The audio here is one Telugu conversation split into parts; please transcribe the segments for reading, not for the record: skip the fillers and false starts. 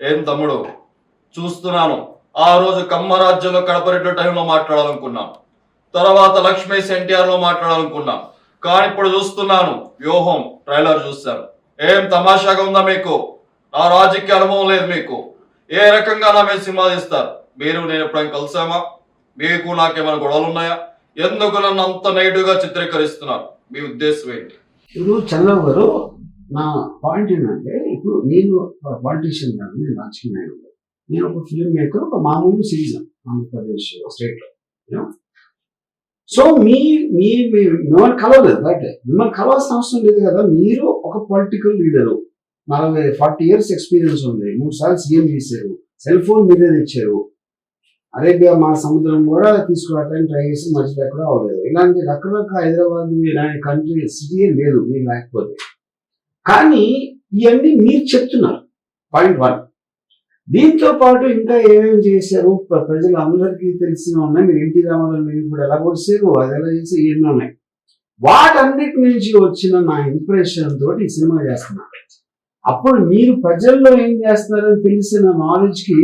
ఏం తమ్ముడు చూస్తున్నాను. ఆ రోజు కమ్మరాజ్యంలో కడపరెడ్డి టైంలో మాట్లాడాలనుకున్నాను. తర్వాత లక్ష్మీస్ ఎన్టీఆర్ లో మాట్లాడాలనుకున్నాను. కానీ ఇప్పుడు చూస్తున్నాను వ్యూహం ట్రైలర్ చూశాను. ఏం తమాషాగా ఉందా మీకు? నా రాజకీయ అనుభవం లేదు మీకు. ఏ రకంగా నా మీద సినిమా తీస్తారు? మీరు నేను ఎప్పుడైనా కలిసామా? మీకు నాకేమైనా గొడవలు ఉన్నాయా? ఎందుకు నన్ను అంత నెగిటివ్ గా చిత్రీకరిస్తున్నారు? మీ ఉద్దేశం ఏంటి? ఇప్పుడు చంద్రబాబు గారు, నా పాయింట్ ఏంటంటే, ఇప్పుడు నేను పాలిటీషియన్ కాదు, నేను రాజకీయ నాయకుడు. నేను ఒక ఫిల్మ్ మేకర్, ఒక మామూలు సిటిజన్ ఆంధ్రప్రదేశ్ స్టేట్ లో. సో మిమ్మల్ని కలవలేదు, బట్ మిమ్మల్ని కలవాల్సిన అవసరం లేదు కదా. మీరు ఒక పొలిటికల్ లీడరు, 40 years ఎక్స్పీరియన్స్ ఉంది, 3 సార్లు సీఎం చేశారు, సెల్ ఫోన్ మీరే తెచ్చారు, అరేబియా మా సముద్రం కూడా తీసుకురావడానికి ట్రై చేసి మధ్యలో ఎక్కడ అవ్వలేదు. ఇలాంటి రకరకాల హైదరాబాద్ ఇలాంటి కంట్రీ సిటీ లేదు మీరు లేకపోతే. కానీ ఇవన్నీ మీరు చెప్తున్నారు, పాయింట్ 1. దీంతో పాటు ఇంకా ఏమేమి చేశారు ప్రజలు అందరికీ తెలిసిన ఉన్నాయి. మీరు ఎన్టీ రామారావు మీరు ఇప్పుడు ఎలా కొడిసారు, అది ఎలా చేసి ఎన్నో ఉన్నాయి. వాటన్నిటి నుంచి వచ్చిన నా ఇంప్రెషన్ తోటి ఈ సినిమా చేస్తున్నా. అప్పుడు మీరు ప్రజల్లో ఏం చేస్తున్నారని తెలిసిన నాలెడ్జ్కి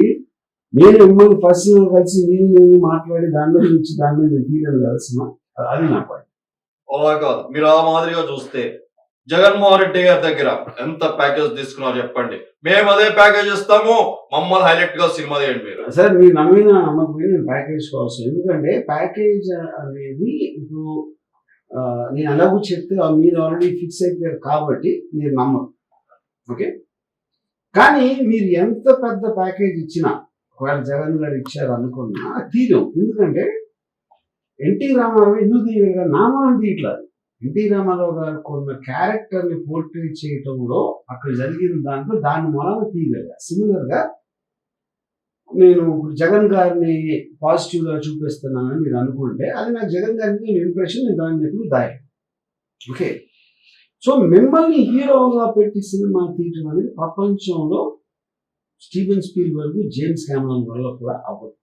నేను మిమ్మల్ని పర్సనల్ కలిసి నేను మాట్లాడి దానిలో నుంచి దాని మీద తీయడం కదా సినిమా. అది నా పాయింట్. అలా కాదు, మీరు ఆ మాదిరిగా చూస్తే జగన్మోహన్ రెడ్డి గారి దగ్గర ఎంత ప్యాకేజ్ తీసుకున్నారు చెప్పండి, మేము అదే ప్యాకేజ్ ఇస్తాము, మమ్మల్ని హైలైట్ గా సినిమా తీయండి మీరు. సార్ మీరు నమ్మిన నమ్మకపోయినా నేను ప్యాకేజ్ కోసం, ఎందుకంటే ప్యాకేజ్ అనేది ఇప్పుడు నేను అలాగూ చెప్తే మీరు ఆల్రెడీ ఫిక్స్ అయిపోయారు కాబట్టి మీరు నమ్మరు. ఓకే, కానీ మీరు ఎంత పెద్ద ప్యాకేజ్ ఇచ్చినా, ఒకవేళ జగన్ గారు ఇచ్చారు అనుకున్నా తీయడం. ఎందుకంటే ఎన్టీ రామారావు ఎందుకు తీయగా నామాన్ని తీయట్లేదు. ఎన్టీ రామారావు గారు కొన్న క్యారెక్టర్ని పోర్ట్రేట్ చేయటంలో అక్కడ జరిగిన దాంట్లో దాని మూలాన తీయగలిగా. సిమిలర్గా నేను ఇప్పుడు జగన్ గారిని పాజిటివ్గా చూపిస్తున్నానని మీరు అనుకుంటే అది నాకు జగన్ గారి మీద ఇంప్రెషన్, నేను దాన్ని ఎప్పుడు దాయి. ఓకే, సో మిమ్మల్ని హీరోగా పెట్టి సినిమా తీయటం అనేది ప్రపంచంలో స్టీవెన్ స్పీల్బర్గ్, జేమ్స్ కెమెరాన్ వల్ల కూడా అవ్వదు.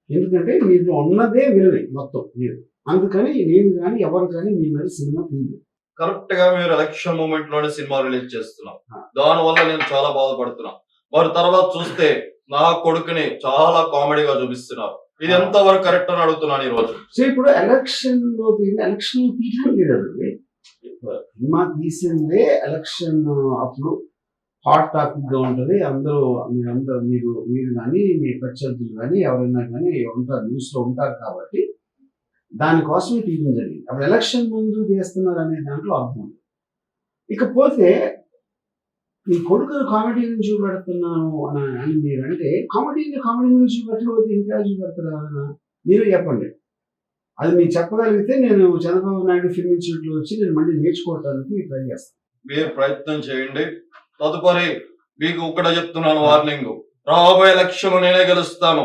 ఎందుకంటే మీరు ఉన్నదే వినలే మొత్తం మీరు, అందుకని నేను కానీ ఎవరు కానీ మీ మీద సినిమా తీయలేదు. కరెక్ట్ గా మీరు ఎలక్షన్ మూమెంట్ లోనే సినిమా రిలీజ్ చేస్తున్నాం, దాని వల్ల నేను చాలా బాధపడుతున్నా. వారి తర్వాత చూస్తే నా కొడుకుని చాలా కామెడీగా చూపిస్తున్నారు. ఇది ఎంత వరకు కరెక్ట్ అని అడుగుతున్నాను ఈ రోజు. సో ఇప్పుడు ఎలక్షన్ లో తీయడం లేదండి, సినిమా తీసిందే ఎలక్షన్ అప్పుడు హాట్ టాపిక్ గా ఉంటుంది. మీరు కానీ మీ ప్రత్యర్థులు కానీ ఎవరైనా కానీ ఉంటారు, న్యూస్ లో ఉంటారు కాబట్టి దానికోసమే తీయడం జరిగింది. అప్పుడు ఎలక్షన్ ముందు తీస్తున్నారు అనే దాంట్లో అర్థం ఉంది. ఇకపోతే మీ కొడుకును కామెడీ నుంచి చూపెడుతున్నాను అని మీరు అంటే, కామెడీ నుంచి చూపెట్టకపోతే ఇంకా చూపెడతారు ఎవరైనా? మీరు చెప్పండి. అది మీరు చెప్పగలిగితే నేను చంద్రబాబు నాయుడు ఫిల్మ్ ఇన్స్టిట్యూట్ లో వచ్చి నేను మళ్ళీ నేర్చుకోవడానికి ట్రై చేస్తాను. మీరు ప్రయత్నం చేయండి. తదుపరి మీకు ఇక్కడ చెప్తున్నాను వార్నింగ్, రాబోయే ఎలక్షన్ నేనే గెలుస్తాను.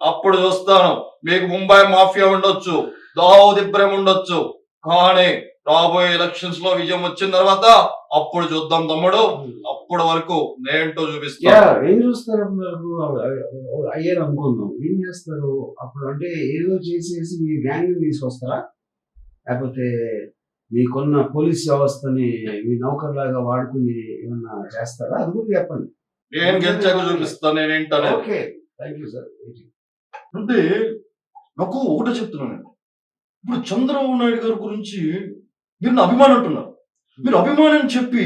అప్పుడు చూస్తాను, మీకు ముంబై మాఫియా ఉండొచ్చు, దావూద్ ఇబ్రహీం ఉండొచ్చు, కానీ రాబోయే ఎలక్షన్స్ లో విజయం వచ్చిన తర్వాత అప్పుడు చూద్దాం తమ్ముడు. అప్పటి వరకు నేంటో చూపిస్తాను. ఏం చూస్తారు అయ్యారు అనుకుందాం, ఏం చేస్తారు అప్పుడు? అంటే ఏదో చేసేసి మీ గ్యాంగ్ తీసుకొస్తారా, లేకపోతే మీకున్న పోలీస్ వ్యవస్థని మీ నౌకర్లాగా వాడుకుని ఏమన్నా చేస్తారా? అది కూడా చెప్పండి. నేను గెలిచాక చూపిస్తాను నేనేంటనే. Okay, thank you sir. అంటే నాకు ఒకటే చెప్తున్నాను, ఇప్పుడు చంద్రబాబు నాయుడు గారి గురించి మీరు నా అభిమానం అంటున్నారు. మీరు అభిమానం చెప్పి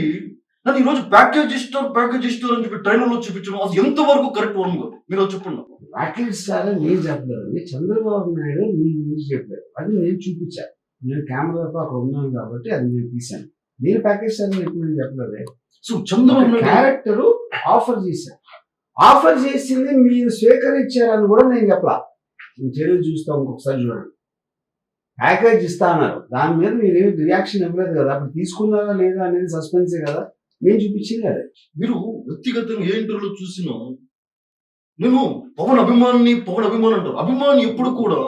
నన్ను ఈరోజు ప్యాకేజ్ ఇస్తారు అని చెప్పి ట్రైలర్లో చూపించడం అది ఎంతవరకు కరెక్ట్ వరం గారు మీరు చెప్పండి. ప్యాకేజ్ ఇస్తారా నేను చెప్పలేదు, చంద్రబాబు నాయుడు మీ గురించి చెప్పారు, అది నేను చూపించాను. నేను కెమెరాతో అక్కడ ఉన్నాను కాబట్టి అది నేను తీశాను. నేను ప్యాకేజ్ ఇస్తారని ఎప్పుడు నేను చెప్పలేదు. So Chandrababu Naidu character offer చేశాను, ఆఫర్ చేసింది మీరు స్వీకరించారని కూడా నేను చెప్పలా. నేను చర్యలు చూస్తాం, ఇంకొకసారి చూడండి. ప్యాకేజ్ ఇస్తా అన్నారు, దాని మీద మీరు రియాక్షన్ ఇవ్వలేదు కదా, అప్పుడు తీసుకున్నారా లేదా అనేది సస్పెన్సే కదా, నేను చూపించింది అదే. మీరు వ్యక్తిగతంగా ఏ ఇంటర్వ్యూలో చూసినా నేను పవన్ అభిమాని అంటారు. అభిమాని ఎప్పుడు కూడా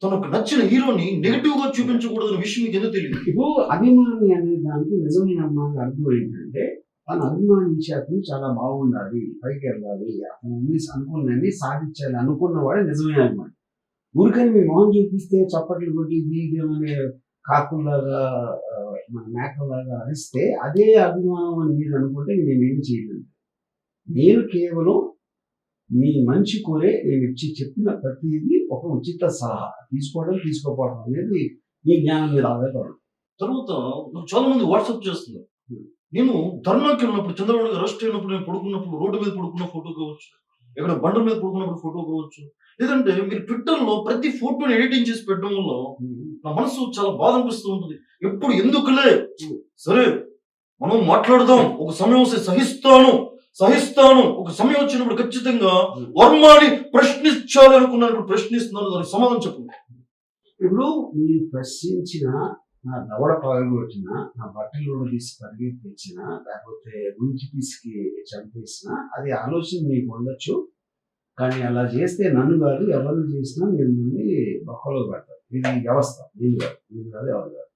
తనకు నచ్చిన హీరోని నెగిటివ్ గా చూపించకూడదన్న విషయం మీకు ఎందుకు తెలియదు. ఇప్పుడు అభిమాని అనే దానికి నిజమైన అమ్మాయి అర్థం ఏంటంటే, తను అభిమానించే అతను చాలా బాగుండాలి, పైకి వెళ్ళాలి, అతను అనుకున్నది సాధించాలి అనుకున్నవాడే నిజమైన అభిమాని. ఊరికని మీ మొహం చూపిస్తే చప్పట్లు కొట్టి దీగమనే కాకుల్లాగా మన మేకలాగా అరిస్తే అదే అభిమానం అని మీరు అనుకుంటే నేనేం చేయలేదు. నేను కేవలం మీ మంచి కోరే నేను చెప్పిన ప్రతిదీ ఒక ఉచిత సలహా. తీసుకోవడం తీసుకోపోవడం అనేది మీ జ్ఞానం మీద ఆధారపడదు. తర్వాత నాకు చాలా మంది వాట్సాప్ చేస్తున్నారు. నేను ధర్నాకి వెళ్ళినప్పుడు, చంద్రబాబు గారు అరెస్ట్ అయినప్పుడు, నేను పడుకున్నప్పుడు రోడ్డు మీద పడుకున్న ఫోటో కావచ్చు, ఎక్కడ బండ మీద పడుకున్నప్పుడు ఫోటో కావచ్చు, లేదంటే మీరు ట్విట్టర్‌లో ప్రతి ఫోటోని ఎడిటింగ్ చేసి పెట్టడం వల్ల నా మనసు చాలా బాధ అనిపిస్తూ ఉంటుంది. ఎప్పుడు ఎందుకులే, సరే మనం మాట్లాడదాం, ఒక సమయం వస్తే సహిస్తాను, ఒక సమయం వచ్చినప్పుడు ఖచ్చితంగా వర్మని ప్రశ్నించాలి అనుకున్నప్పుడు ప్రశ్నిస్తున్నాను. దానికి సమాధానం చెప్పండి. ఇప్పుడు మీరు ప్రశ్నించిన, నా దవడ పగలగొట్టిన, నా బట్టలు తీసి పరిగెత్తించిన, లేకపోతే గుంజి తీసుకి చంపేసిన, అది ఆలోచన మీకు ఉండొచ్చు. కానీ అలా చేస్తే నన్ను కాదు, ఎవరిని చేసినా మిమ్మల్ని బొక్కలో పెడతారు. ఇది వ్యవస్థ. నేను కాదు, ఎవరు కాదు.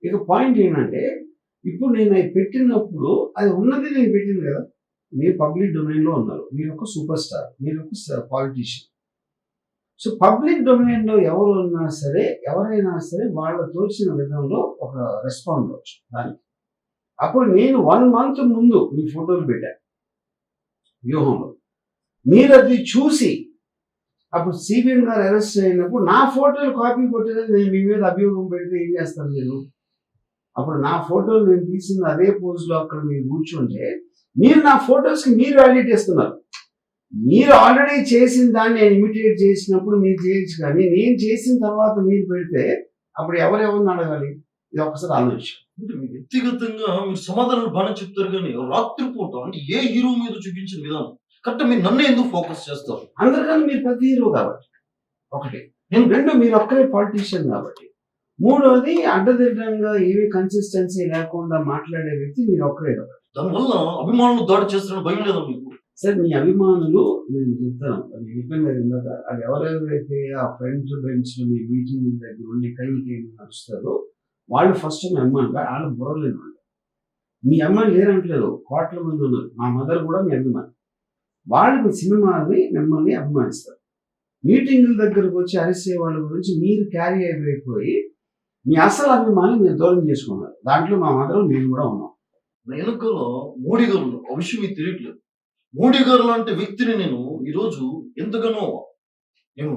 ఇక పాయింట్ ఏంటంటే, ఇప్పుడు నేను అది పెట్టినప్పుడు అది ఉన్నది నేను పెట్టింది కదా. మీరు పబ్లిక్ డొమైన్లో ఉన్నారు, మీరు ఒక సూపర్ స్టార్, మీరు ఒక పాలిటీషియన్. సో పబ్లిక్ డొమైన్లో ఎవరు ఉన్నా సరే, ఎవరైనా సరే వాళ్ళ తోచిన విధంలో ఒక రెస్పాండ్ అవ్వచ్చు దానికి. అప్పుడు నేను 1 month ముందు మీ ఫోటోలు పెట్టాను వ్యూహంలో. మీరు అది చూసి అప్పుడు సిబిఎం గారు అరెస్ట్ అయినప్పుడు నా ఫోటోలు కాపీ కొట్టేది నేను మీ మీద అభియోగం పెడితే ఏం చేస్తాను మీరు? అప్పుడు నా ఫోటోలు నేను తీసిన అదే పోజ్లో అక్కడ మీరు కూర్చుంటే మీరు నా ఫోటోస్కి మీరు వాల్యూట్ ఇస్తున్నారు. మీరు ఆల్రెడీ చేసిన దాన్ని నేను ఇమిటేట్ చేసినప్పుడు మీరు చేయొచ్చు, కానీ నేను చేసిన తర్వాత మీరు పెడితే అప్పుడు ఎవరెవరిని అడగాలి? ఇది ఒక్కసారి ఆలోచించాం. అంటే మీ వ్యక్తిగతంగా మీరు సమాధానాలు బాగానే చెప్తారు, కానీ రాత్రిపూట అంటే ఏ హీరో మీద చూపించిన విధానం కరెక్ట్. మీరు నన్ను ఎందుకు ఫోకస్ చేస్తారు? అందరికన్నా మీరు ప్రతి హీరో కాబట్టి ఒకటి. నేను 2 మీరు ఒక్కరే పాలిటీషియన్ కాబట్టి. 3వది అడ్డదిడ్డంగా ఏమీ కన్సిస్టెన్సీ లేకుండా మాట్లాడే వ్యక్తి మీరు ఒక్కరే కాబట్టి. దానివల్ల అభిమానులు దాడి చేస్తారని భయం లేదా మీకు? సార్ మీ అభిమానులు, నేను చెప్తాను అది చెప్పాను ఇందాక, అది ఎవరెవరైతే ఆ ఫ్రంట్ బెంచ్ మీ మీటింగ్ దగ్గర ఉండి కైకి నడుస్తారో వాళ్ళు ఫస్ట్ మీ అభిమానులు. వాళ్ళు బుర్రలేని వాళ్ళు. మీ అమ్మాయి లేరంటలేదు, కోట్ల మంది ఉన్నారు. మా మదర్ కూడా మీ అభిమాని. వాళ్ళు మీ సినిమాని మిమ్మల్ని అభిమానిస్తారు. మీటింగుల దగ్గరకు వచ్చి అరిసే వాళ్ళ గురించి మీరు క్యారీ అయిపోయి మీ అసలు అభిమాని మీరు దూరం చేసుకున్నారు. దాంట్లో మా మదర్ నేను కూడా ఉన్నాం. వెనుకలో మోడీ గారు ఉన్నారు. ఆ విషయం మీకు తెలియట్లేదు. మోడీ గారు లాంటి వ్యక్తిని నేను ఈరోజు ఎంతగానో నేను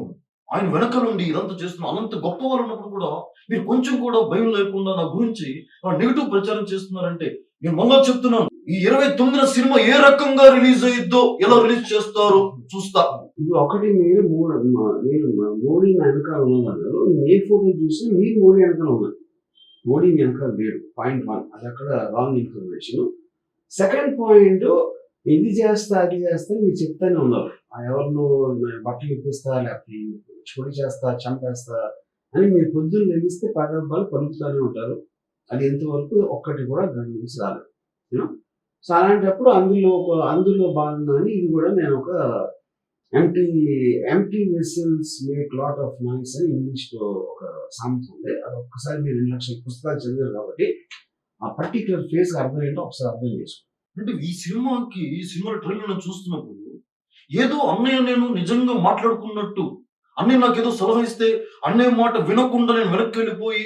ఆయన వెనక నుండి ఇదంతా చేస్తున్నా. అనంత గొప్ప వాళ్ళు ఉన్నప్పుడు కూడా మీరు కొంచెం కూడా భయం లేకుండా నా గురించి నెగిటివ్ ప్రచారం చేస్తున్నారంటే, నేను మళ్ళా చెప్తున్నాను, ఈ 29న సినిమా ఏ రకంగా రిలీజ్ అయ్యిద్దో, ఎలా రిలీజ్ చేస్తారో చూస్తా. ఇప్పుడు ఒకటి మీరు మోడీ వెనకాల ఉన్నారు. నేను ఏ ఫోటో చూసినా మీరు మోడీ వెనకాల ఉన్నారు. మోడీ వెనకాల లేడు. పాయింట్ 1 అది అక్కడ రాంగ్ ఇన్ఫర్మేషన్. సెకండ్ పాయింట్, ఇది చేస్తా అది చేస్తా మీరు చెప్తానే ఉన్నారు. ఎవరినో బట్టలు ఇప్పిస్తా, లేకపోతే చోటు చేస్తా, చంపేస్తా అని మీరు పొద్దున్న లెగిస్తే పదబ్బాలు పలుకుతూనే ఉంటారు. అది ఎంతవరకు ఒక్కటి కూడా దాని నుంచి రాలేదు. సో అలాంటప్పుడు అందులో భాగంగానే ఇది కూడా నేను ఒక empty vessels make lot of noise అని ఇంగ్లీష్లో ఒక సామెత ఉంది. అది ఒక్కసారి మీరు 2 లక్షల పుస్తకాలు చదివారు కాబట్టి ఆ పర్టికులర్ ఫేస్ అర్థం ఏంటో ఒకసారి అర్థం చేసుకోండి. అంటే ఈ సినిమా ట్రైలర్ చూస్తున్నప్పుడు ఏదో అన్నయ్య నేను నిజంగా మాట్లాడుకున్నట్టు, అన్నయ్య నాకేదో సలహా ఇస్తే అన్నయ్య మాట వినకుండా నేను వెనక్కి వెళ్ళిపోయి,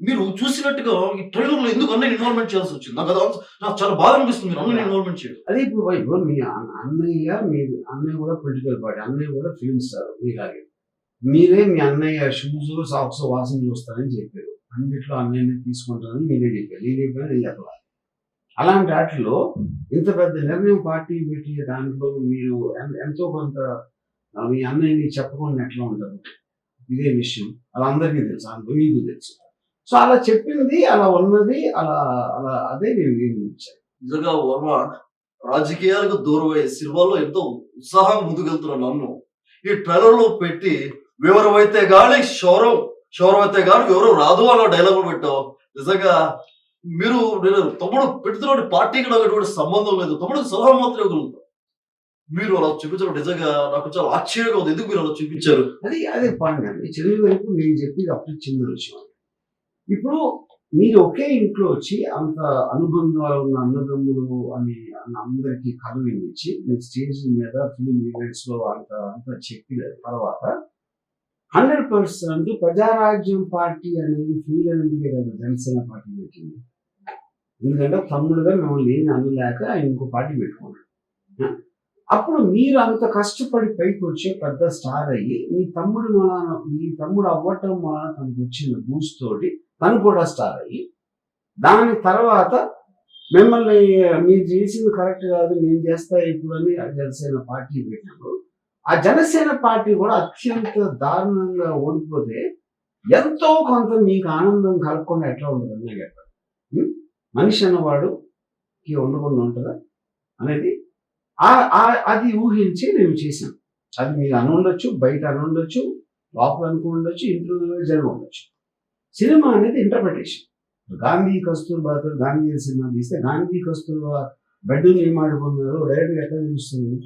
మీరు చూసినట్టుగా ఈ ట్రైలర్ లో ఎందుకు అన్నయ్య ఇన్వాల్వ్మెంట్ చేయాల్సి వచ్చింది? నాకు చాలా బాధ అనిపిస్తుంది మీరు అన్నయ్య ఇన్వాల్వ్మెంట్ చేయడం. అదే ఇప్పుడు మీ అన్నయ్య కూడా పొలిటికల్ పార్టీ, అన్నయ్య కూడా ఫిల్మ్ స్టార్ మీలాగే. మీరే మీ అన్నయ్య షూస్ సాక్స్ వాసన చూస్తారని చెప్పారు. అన్నిట్లో అన్నయ్యని తీసుకుంటారని మీరే చెప్పారు. నేను చెప్పాను. అలాంటి వాటిలో ఇంత పెద్ద నిర్ణయం పార్టీ పెట్టి దాంట్లో మీరు ఎంతో కొంత మీ అన్నయ్యని చెప్పకుండా ఎట్లా ఉంటారు? ఇదే విషయం అలా అందరికీ తెలుసు, మీకు తెలుసు. సో అలా చెప్పింది, అలా ఉన్నది, అలా అలా అదే నేను ఇచ్చాను. నిజంగా వర్మ రాజకీయాలకు దూరం అయ్యే సినిమాలో ఎంతో ఉత్సాహంగా ముందుకెళ్తున్న నన్ను ఈ ట్రైలర్ లో పెట్టి వివరమైతే గాని శౌరమైతే గాని వివరం రాదు అన్న డైలాగులు పెట్టావు. నిజంగా మీరు తమ్ముడు పెడుతున్న పార్టీకి నాకు ఎటువంటి సంబంధం లేదు, తమ్ముడికి సలహా మాత్రం ఇవ్వగలుగుతాం. మీరు అలా చూపించడం నిజంగా నాకు చాలా ఆశ్చర్యంగా ఉంది. ఎందుకు మీరు అలా చూపించారు? అదే పాయింట్ అండి. చిన్న వైపు నేను చెప్పి అప్పుడు చిన్న విషయం. ఇప్పుడు మీరు ఒకే ఇంట్లో వచ్చి అంత అనుబంధాలు ఉన్న అన్నదమ్ములు అని అందరికీ కథ వినిపించి మీరు స్టేజ్ మీద ఫిలిం ఈవెంట్స్ లో అంత చెప్పిన తర్వాత 100% ప్రజారాజ్యం పార్టీ అనేది ఫీల్ అనేది కదా జనసేన పార్టీ పెట్టింది. ఎందుకంటే తమ్ముడుగా మిమ్మల్ని ఏమి అనలేక ఆయన ఇంకో పార్టీ పెట్టుకున్నాడు. అప్పుడు మీరు అంత కష్టపడి పైకి వచ్చి పెద్ద స్టార్ అయ్యి మీ తమ్ముడు అవ్వటం వలన తనకు వచ్చిన బూస్ట్ తోటి తను కూడా స్టార్ అయ్యి దాని తర్వాత మిమ్మల్ని మీరు చేసింది కరెక్ట్ కాదు నేను చేస్తా ఇప్పుడు అని జనసేన పార్టీ పెట్టినప్పుడు ఆ జనసేన పార్టీ కూడా అత్యంత దారుణంగా ఓడిపోతే ఎంతో కొంత మీకు ఆనందం కలగకుండా ఎట్లా ఉంటుంది నాకు చెప్పండి. మనిషి అన్నవాడుకి ఉండకుండా ఉంటుందా అనేది అది ఊహించి మేము చేసాం. అది మీరు అనుండొచ్చు, బయట అనుండొచ్చు, లోపల అనుకుండొచ్చు, ఇంట్లో జరిగి ఉండొచ్చు. సినిమా అనేది ఇంటర్ప్రిటేషన్. గాంధీ కస్తూర్బాతో గాంధీ సినిమా తీస్తే గాంధీ కస్తూర్బా బెడ్డుని ఏం ఆడుకున్నారు డైరెక్ట్గా ఎట్లా తెలుస్తుంది?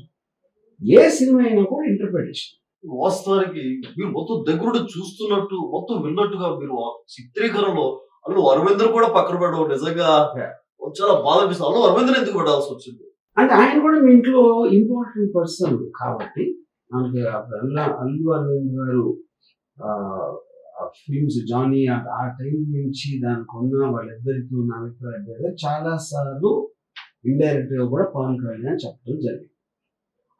ఏ సినిమా అయినా కూడా ఇంటర్ప్రిటేషన్. వాస్తవానికి మీరు మొత్తం దగ్గరుండి చూస్తున్నట్టు మొత్తం విన్నట్టుగా మీరు చిత్రీకరణలో అల్లు అరవింద్ కూడా పక్కన పెట్టడం నిజంగా చాలా బాధ అనిపిస్తుంది. అల్లు అరవింద్ ఎందుకు పెట్టాల్సి వచ్చింది? అంటే ఆయన కూడా మీ ఇంట్లో ఇంపార్టెంట్ పర్సన్ కాబట్టి మనకి అల్లు అరవింద్ గారు ఫిల్మ్స్ జానీ ఆ టైం నుంచి దానికి ఉన్న వాళ్ళిద్దరికి ఉన్న అభిప్రాయం చాలా సార్లు ఇండైరెక్ట్ గా కూడా పవన్ కళ్యాణ్ చెప్పడం జరిగింది.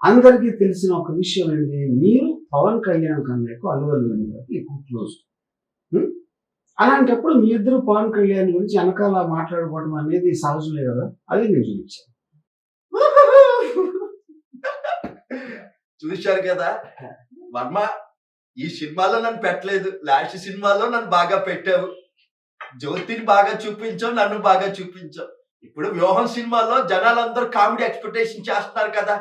అందరికీ తెలిసిన ఒక విషయం ఏంటి, మీరు పవన్ కళ్యాణ్ కన్నా ఎక్కువ అల్లు అరవింద్ గారికి ఎక్కువ క్లోజ్. అలాంటప్పుడు మీ ఇద్దరు పవన్ కళ్యాణ్ గురించి వెనకాల మాట్లాడుకోవడం అనేది సహజమే కదా, అది నేను చూపించాను. చూశారు కదా వర్మ, ఈ సినిమాలో నన్ను పెట్టలేదు, లాస్ట్ సినిమాలో నన్ను బాగా పెట్టావు, జ్యోతిని బాగా చూపించావు, నన్ను బాగా చూపించావు. ఇప్పుడు వ్యూహం సినిమాలో జనాలందరూ కామెడీ ఎక్స్పెక్టేషన్ చేస్తున్నారు కదా,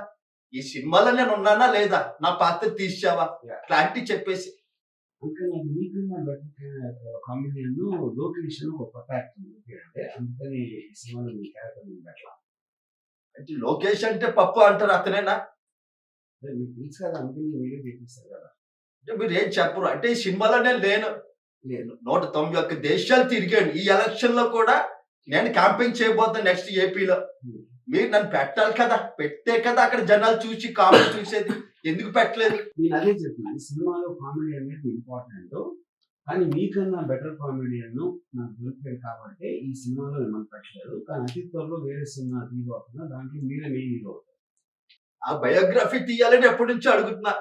ఈ సినిమాలో నేను ఉన్నానా లేదా, నా పాత్ర తీసావా, క్లారిటీ చెప్పేసి. కామెడియన్ లొకేషన్ ఒక కొత్త యాక్టర్ అంటే అందుకని ఈ సినిమాలో మీ క్యారెక్టర్ పెట్టలా. అంటే లోకేష్ అంటే పప్పు అంటారు, అతనేనా? మీకు తెలుసు కదా, అందుకని వీడియో చేపిస్తారు కదా. అంటే మీరు ఏం చెప్పరు అంటే ఈ సినిమాలో నేను లేను. 191 దేశాలు తిరిగాను. ఈ ఎలక్షన్ లో కూడా నేను క్యాంపెయిన్ చేయబోతాను నెక్స్ట్ ఏపీలో. మీరు నన్ను పెట్టాలి కదా, పెడితే కదా అక్కడ జనాలు చూసి కామెడీ చూసేది. ఎందుకు పెట్టలేదు? నేను అదే చెప్తున్నాను, సినిమాలో కామెడీ అనేది ఇంపార్టెంట్, కానీ మీకన్నా బెటర్ కామెడియన్ నాకు దొరికాడు కాబట్టి ఈ సినిమాలో మిమ్మల్ని పెట్టలేదు. కానీ అతి త్వరలో వేరే సినిమా తీయబోతున్నా, దాంట్లో మీరే మెయిన్ హీరో. ఆ బయోగ్రఫీ తీయాలని ఎప్పటి నుంచో అడుగుతున్నా.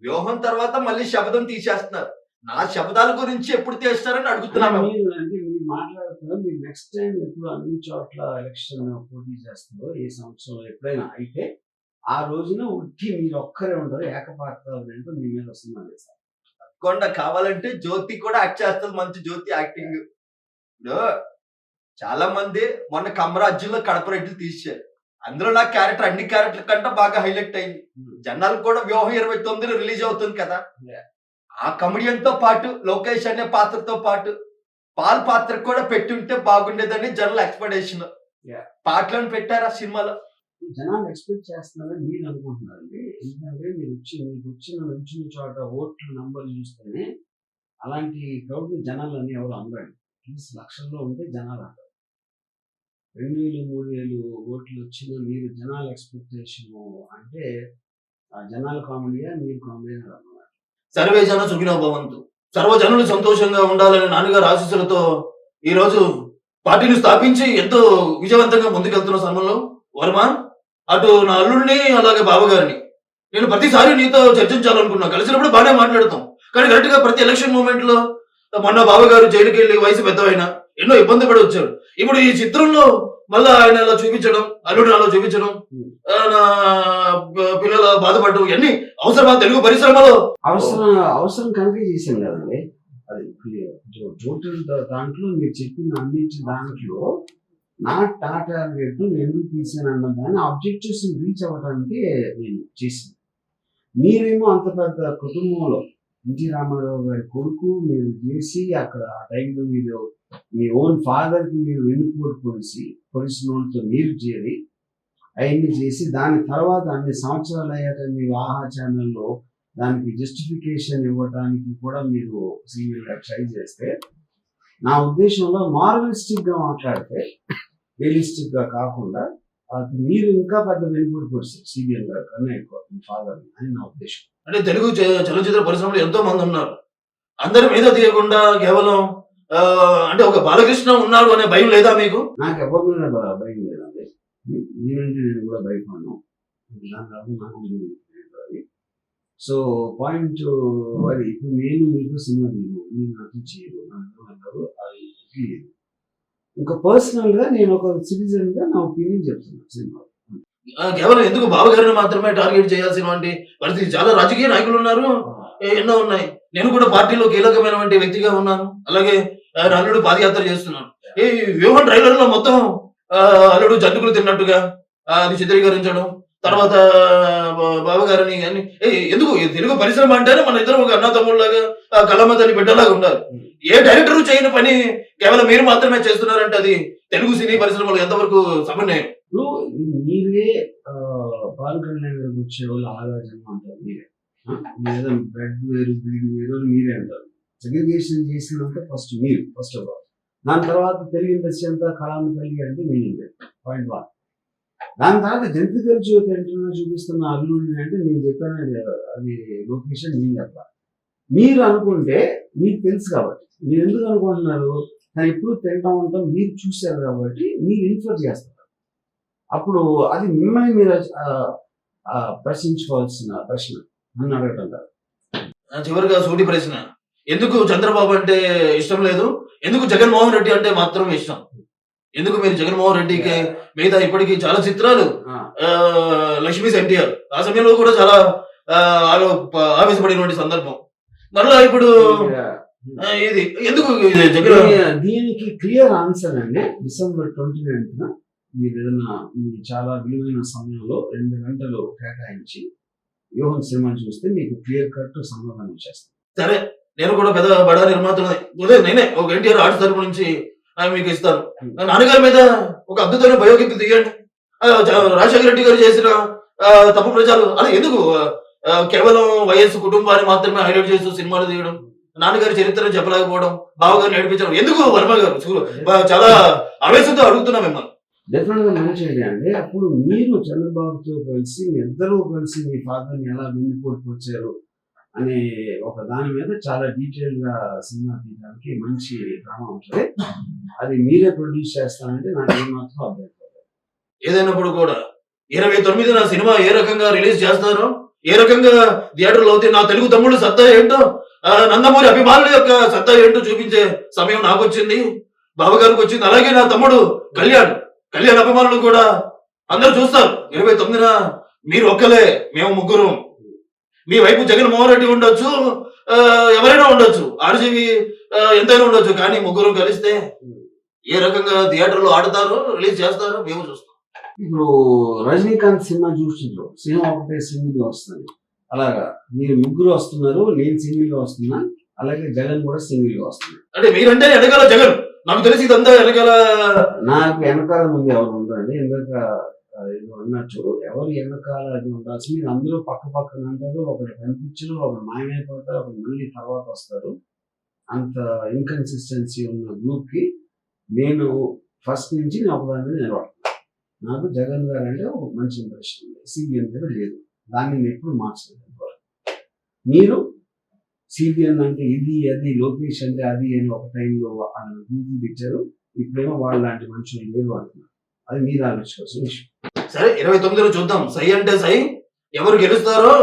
వ్యూహం తర్వాత మళ్ళీ శబ్దం తీసేస్తున్నారు. నా శబ్దాల గురించి ఎప్పుడు తీస్తారని అడుగుతున్నాను. అంటే మీరు మాట్లాడుతున్నారు, మీరు నెక్స్ట్ టైం ఎప్పుడు అన్ని చోట్ల ఎలక్షన్ పోటీ చేస్తుందో ఏ సంవత్సరం ఎప్పుడైనా అయితే ఆ రోజున ఉట్టి మీరు ఒక్కరే ఉంటారు, ఏకపాత్ర మీ మీద వస్తున్నారు సార్. తప్పకుండా కావాలంటే జ్యోతి కూడా యాక్ట్ చేస్తుంది, మంచి జ్యోతి యాక్టింగ్. ఇప్పుడు చాలా మంది మొన్న కమరాజ్యంలో కడప రెడ్డిలు తీశారు, అందులో నా క్యారెక్టర్ అన్ని క్యారెక్టర్ కంటే బాగా హైలైట్ అయింది. జనాలు కూడా వ్యూహం 29 రిలీజ్ అవుతుంది కదా, ఆ కమెడియన్ తో పాటు లోకేష్ అనే పాత్రతో పాటు పాల్ పాత్ర కూడా పెట్టి ఉంటే బాగుండేదని జనాల ఎక్స్పెక్టేషన్. పాటలను పెట్టారు ఆ సినిమాలో. జనాలు ఎక్స్పెక్ట్ చేస్తున్నారని మీరు అనుకుంటున్నారండి. ఎందుకంటే మీకు వచ్చిన చోట ఓట్ల నంబర్ చూస్తేనే అలాంటి క్రౌడ్ జనాలు అన్ని ఎవరు అందరండి. లక్షల్లో ఉంటే జనాలు అంటారు. 2000, 3000 ఓట్లు వచ్చిన మీరు జనాల ఎక్స్పెక్టేషన్ అంటే ఆ జనాల కామెడీయా మీరు కామెడీ అన్నమాట. సర్వే జన సుఖినో భవంతు, సర్వజనులు సంతోషంగా ఉండాలని నాన్నగారు ఆశీస్సులతో ఈ రోజు పార్టీని స్థాపించి ఎంతో విజయవంతంగా ముందుకెళ్తున్న సమయంలో వర్మ, అటు నా అల్లుడిని అలాగే బావగారిని నేను ప్రతిసారి నీతో చర్చించాలనుకున్నా. కలిసినప్పుడు బాగానే మాట్లాడతాం, కానీ కరెక్ట్ గా ప్రతి ఎలక్షన్ మూమెంట్ లో మొన్న బావగారు జైలుకి వెళ్ళి వయసు పెద్దవైనా ఎన్నో ఇబ్బంది పడి వచ్చాడు. ఇప్పుడు ఈ చిత్రంలో మళ్ళా ఆయన అలా చూపించడం, అల్లుడిని అలా చూపించడం, నా పిల్లల బాధపడడం, ఇవన్నీ అవసరమా తెలుగు పరిశ్రమలో? అవసరం కనుక చేశాను కదండి. అది టోటల్ దాంట్లో మీరు చెప్పిన అన్నింటి దాంట్లో నా టార్గెట్ ఎందుకు తీసాను అన్న దాన్ని ఆబ్జెక్టివ్స్ రీచ్ అవ్వడానికి నేను చేశాను. మీరేమో అంత పెద్ద కుటుంబంలో ఎన్టీ రామారావు గారి కొడుకు మీరు చేసి అక్కడ ఆ టైంలో మీరు మీ ఓన్ ఫాదర్కి మీరు వెన్నుపోటు పొడిసిన వాళ్ళతో మీరు చేరి అవన్నీ చేసి దాని తర్వాత అన్ని సంవత్సరాలు అయ్యాక మీరు ఆహా ఛానల్లో దానికి జస్టిఫికేషన్ ఇవ్వడానికి కూడా మీరు సీరియల్గా ట్రై చేస్తే, నా ఉద్దేశంలో మార్వలిస్టిక్గా మాట్లాడితే రియలిస్టిక్గా కాకుండా అది మీరు ఇంకా పెద్ద వెనుకబడి పొడిచారు సీరియల్ గారు కన్నా ఎక్కువ మీ ఫాదర్ అని నా ఉద్దేశం. అంటే తెలుగు చలనచిత్ర పరిశ్రమలో ఎంతో మంది ఉన్నారు, అందరి మీద తీయకుండా కేవలం అంటే ఒక బాలకృష్ణ ఉన్నాడు అనే భయం లేదా మీకు? నాకు ఎవరి మీద భయం లేదండి. నేనంటే నేను కూడా భయపడను. దాని కాదు నాకు అది. సో పాయింట్ అది ఇప్పుడు నేను మీకు సినిమా తీయను, మీరు నాకు చేయరు, నాకు అది లేదు. ఇంకా పర్సనల్ గా నేను ఒక సిటిజన్ గా నా ఒపీనియన్ చెప్తున్నాను సినిమా. కేవలం ఎందుకు బావగారిని మాత్రమే టార్గెట్ చేయాల్సినటువంటి పరిస్థితి, చాలా రాజకీయ నాయకులు ఉన్నారు, ఎన్నో ఉన్నాయి. నేను కూడా పార్టీలో కీలకమైనటువంటి వ్యక్తిగా ఉన్నాను. అలాగే ఆయన అల్లుడు పాదయాత్ర చేస్తున్నాను. ఈ వ్యూహం ట్రైలర్ లో మొత్తం అల్లుడు జంతుకులు తిన్నట్టుగా అది చిత్రీకరించడం, తర్వాత బావగారిని కానీ ఎందుకు ఈ తెలుగు పరిశ్రమ అంటేనే మన ఇద్దరం ఒక అన్న తమ్ముళ్ళలాగా కలమ్మ తల్లి బిడ్డలాగా ఉండాలి. ఏ డైరెక్టర్ చేయని పని కేవలం మీరు మాత్రమే చేస్తున్నారంటే అది తెలుగు సినీ పరిశ్రమలో ఎంతవరకు సమన్వయం? ఇప్పుడు మీరే పవన్ కళ్యాణ్ గారికి వచ్చే వాళ్ళు ఆలోచన అంటారు మీరే. లేదా బ్రెడ్ వేరు బ్రీడ్ వేరు అని మీరే అంటారు. సెగ్రిగేషన్ చేసినంత ఫస్ట్ మీరు ఫస్ట్ ఆఫ్ ఆల్. దాని తర్వాత తెలుగు ఇండస్ట్రీ అంతా కళామ తల్లి అంటే మీనింగ్ పాయింట్ 1. దాని తర్వాత జంతికల జ్యోతి అంటున్నా చూపిస్తున్న అల్లుడిని అంటే నేను చెప్పాను అది లొకేషన్ నేను చెప్పాలి. మీరు అనుకుంటే మీకు తెలుసు కాబట్టి మీరు ఎందుకు అనుకుంటున్నారు, కానీ ఎప్పుడు తింటా ఉంటాం మీరు చూశారు కాబట్టి మీరు ఇన్ఫర్ చేస్తారు. అప్పుడు అది మిమ్మల్ని మీరు ప్రశ్నించుకోవాల్సిన ప్రశ్న నన్ను అడగటం కాదు. చివరిగా సూటి ప్రశ్న, ఎందుకు చంద్రబాబు అంటే ఇష్టం లేదు, ఎందుకు జగన్మోహన్ రెడ్డి అంటే మాత్రం ఇష్టం? ఎందుకు మీరు జగన్మోహన్ రెడ్డికి మిగతా ఇప్పటికీ చాలా చిత్రాలు లక్ష్మీ ఎన్టీఆర్ ఆ సమయంలో కూడా చాలా ఆవేశపడినటువంటి సందర్భం, మరలా ఇప్పుడు ఇది ఎందుకు దీనికి క్లియర్ ఆన్సర్ అండి. December 29th మీరు ఏదైనా మీ చాలా విలువైన సమయంలో 2 గంటలు కేటాయించి వ్యూహం సినిమా చూస్తే మీకు క్లియర్ కట్ సమాధానం వచ్చేస్తుంది. సరే, నేను కూడా పెద్ద బడా నిర్మాతనే, నేనే ఒక ఎన్టీఆర్ ఆర్ట్స్ తరపు నుంచి మీకు ఇస్తాను. నాన్నగారి మీద ఒక అద్భుతమైన బయోపిక్ తీయండి. రాజశేఖర రెడ్డి గారు చేసిన తప్పు ప్రచారం అది ఎందుకు కేవలం వైఎస్ కుటుంబాన్ని మాత్రమే హైలైట్ చేస్తూ సినిమాలు తీయడం, నాన్నగారి చరిత్రను చెప్పలేకపోవడం, బావగారు నడిపించడం ఎందుకు? వర్మ గారు చాలా ఆవేశంతో అడుగుతున్నా మిమ్మల్ని. డెఫినెట్ గా మంచి ఐడియా అండి. అప్పుడు మీరు చంద్రబాబుతో కలిసి మీ ఇద్దరూ కలిసి మీ ఫాదర్ని ఎలా వెన్నుపోటుకొచ్చారు అనే ఒక దాని మీద చాలా డీటెయిల్ గా సినిమా తీయడానికి మంచి డ్రామా ఉంటుంది. అది మీరే ప్రొడ్యూస్ చేస్తానంటే నాకు ఏమాత్రం అభ్యంతరం. ఏదైనప్పుడు కూడా 29న సినిమా ఏ రకంగా రిలీజ్ చేస్తారో, ఏ రకంగా థియేటర్లో అవుతే నా తెలుగు తమ్ముడు సత్తా ఏంటో, నందమూరి అభిమానుల యొక్క సత్తా ఏంటో చూపించే సమయం నాకు వచ్చింది, బావగారికి వచ్చింది. అలాగే నా తమ్ముడు కళ్యాణ్ అభిమానులు కూడా అందరూ చూస్తారు. 29న మీరు ఒక్కలే, మేము ముగ్గురు. మీ వైపు జగన్మోహన్ రెడ్డి ఉండొచ్చు, ఎవరైనా ఉండొచ్చు, ఆర్జీవి ఎంతైనా ఉండొచ్చు, కానీ ముగ్గురు కలిస్తే ఏ రకంగా థియేటర్లో ఆడతారో రిలీజ్ చేస్తారో మేము చూస్తాం. ఇప్పుడు రజనీకాంత్ సినిమా చూసిండ్రు, సినిమా ఒకటే సింగిల్ గా వస్తుంది. అలాగా మీరు ముగ్గురు వస్తున్నారు, నేను సింగిల్ గా వస్తున్నా, అలాగే జగన్ కూడా సింగిల్ గా వస్తుంది. అంటే మీరంటే వెనకాల జగన్, నాకు తెలిసి ఇదంతా వెనకాల నాకు వెనకాల ముందు ఎవరు ఉండరండి. ఎందుక ఏదో అన్నట్టు ఎవరు వెనకాల అది ఉండాల్సి, మీరు అందరూ పక్క పక్కన అంటారు, ఒకటి కనిపించరు, ఒకటి మాయమైపోతారు, ఒకటి మళ్ళీ తర్వాత వస్తారు. అంత ఇన్కన్సిస్టెన్సీ ఉన్న గ్రూప్ కి నేను ఫస్ట్ నుంచి నేను ఒకదాని మీద నిలబడుతున్నాను. నాకు జగన్ గారు అంటే ఒక మంచి ఇంప్రెషన్ ఉంది, సిబిఎన్ దగ్గర లేదు, దాన్ని నేను ఎప్పుడు మార్చలేదు. మీరు సిబిఎన్ అంటే ఇది అది, లోకేష్ అంటే అది అని ఒక టైంలో వాళ్ళు ఇచ్చారు, ఇప్పుడేమో వాళ్ళ లాంటి మనుషులు లేరు అంటున్నారు. అది మీరు ఆలోచించాల్సిన విషయం. సరే, 29న చూద్దాం. సై అంటే సై, ఎవరు గెలుస్తారో,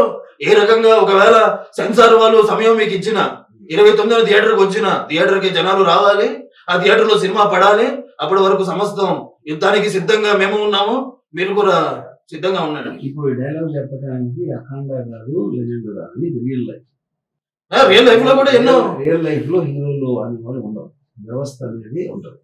ఏ రకంగా ఒకవేళ సెన్సార్ వాళ్ళు సమయం మీకు ఇచ్చిన 29న థియేటర్కి వచ్చిన థియేటర్కి జనాలు రావాలి, ఆ థియేటర్లో సినిమా పడాలి. అప్పటి వరకు సమస్తం యుద్ధానికి సిద్ధంగా మేము ఉన్నాము, మీరు కూడా సిద్ధంగా ఉండండి. ఇప్పుడు డైలాగ్ చెప్పడానికి అఖండ కాదు, లెజెండ్ కాదు, ఇది రియల్ లైఫ్. రియల్ లైఫ్ లో కూడా ఎన్నో రియల్ లైఫ్ లో హీరోలు అనే వాళ్ళు ఉండవు, వ్యవస్థ అనేది ఉంటుంది.